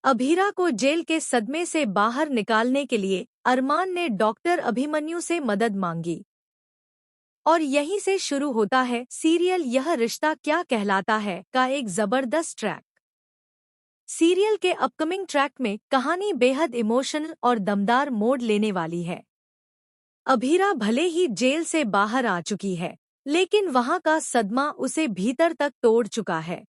अभीरा को जेल के सदमे से बाहर निकालने के लिए अरमान ने डॉक्टर अभिमन्यु से मदद मांगी। और यहीं से शुरू होता है सीरियल यह रिश्ता क्या कहलाता है का एक जबरदस्त ट्रैक। सीरियल के अपकमिंग ट्रैक में कहानी बेहद इमोशनल और दमदार मोड़ लेने वाली है। अभीरा भले ही जेल से बाहर आ चुकी है, लेकिन वहां का सदमा उसे भीतर तक तोड़ चुका है।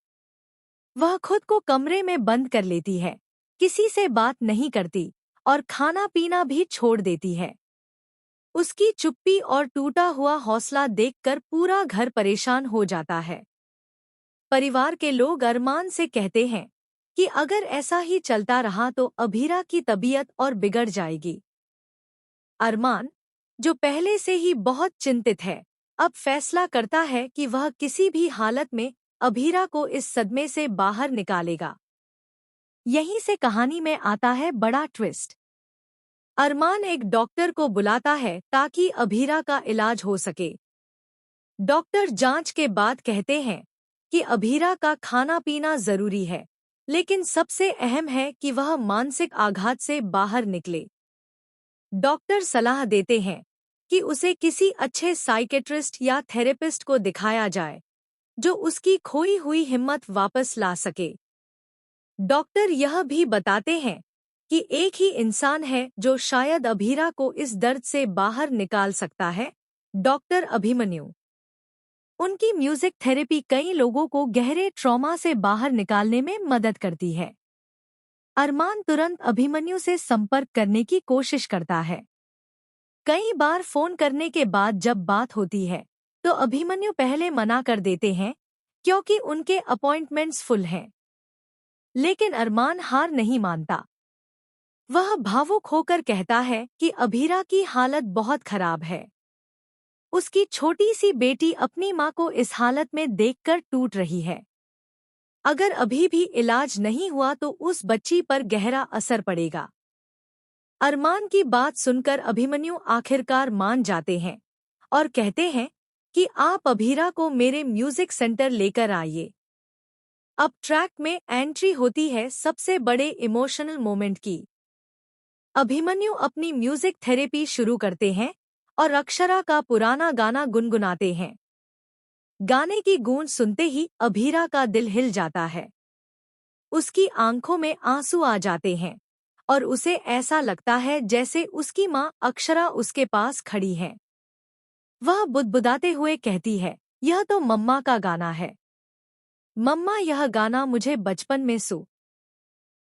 वह खुद को कमरे में बंद कर लेती है, किसी से बात नहीं करती और खाना पीना भी छोड़ देती है। उसकी चुप्पी और टूटा हुआ हौसला देखकर पूरा घर परेशान हो जाता है। परिवार के लोग अरमान से कहते हैं कि अगर ऐसा ही चलता रहा तो अभीरा की तबीयत और बिगड़ जाएगी। अरमान, जो पहले से ही बहुत चिंतित है, अब फैसला करता है कि वह किसी भी हालत में अभीरा को इस सदमे से बाहर निकालेगा। यहीं से कहानी में आता है बड़ा ट्विस्ट। अरमान एक डॉक्टर को बुलाता है ताकि अभीरा का इलाज हो सके। डॉक्टर जांच के बाद कहते हैं कि अभीरा का खाना पीना जरूरी है, लेकिन सबसे अहम है कि वह मानसिक आघात से बाहर निकले। डॉक्टर सलाह देते हैं कि उसे किसी अच्छे साइकेट्रिस्ट या थेरेपिस्ट को दिखाया जाए, जो उसकी खोई हुई हिम्मत वापस ला सके। डॉक्टर यह भी बताते हैं कि एक ही इंसान है जो शायद अभीरा को इस दर्द से बाहर निकाल सकता है, डॉक्टर अभिमन्यु। उनकी म्यूजिक थेरेपी कई लोगों को गहरे ट्रॉमा से बाहर निकालने में मदद करती है। अरमान तुरंत अभिमन्यु से संपर्क करने की कोशिश करता है। कई बार फोन करने के बाद जब बात होती है तो अभिमन्यु पहले मना कर देते हैं क्योंकि उनके अपॉइंटमेंट्स फुल हैं। लेकिन अरमान हार नहीं मानता। वह भावुक होकर कहता है कि अभीरा की हालत बहुत खराब है। उसकी छोटी सी बेटी अपनी मां को इस हालत में देखकर टूट रही है। अगर अभी भी इलाज नहीं हुआ तो उस बच्ची पर गहरा असर पड़ेगा। अरमान की बात सुनकर अभिमन्यु आखिरकार मान जाते हैं और कहते हैं कि आप अभीरा को मेरे म्यूजिक सेंटर लेकर आइए। अब ट्रैक में एंट्री होती है सबसे बड़े इमोशनल मोमेंट की। अभिमन्यु अपनी म्यूजिक थेरेपी शुरू करते हैं और अक्षरा का पुराना गाना गुनगुनाते हैं। गाने की गूंज सुनते ही अभीरा का दिल हिल जाता है। उसकी आंखों में आंसू आ जाते हैं और उसे ऐसा लगता है जैसे उसकी मां अक्षरा उसके पास खड़ी है। वह बुदबुदाते हुए कहती है, यह तो मम्मा का गाना है। मम्मा, यह गाना मुझे बचपन में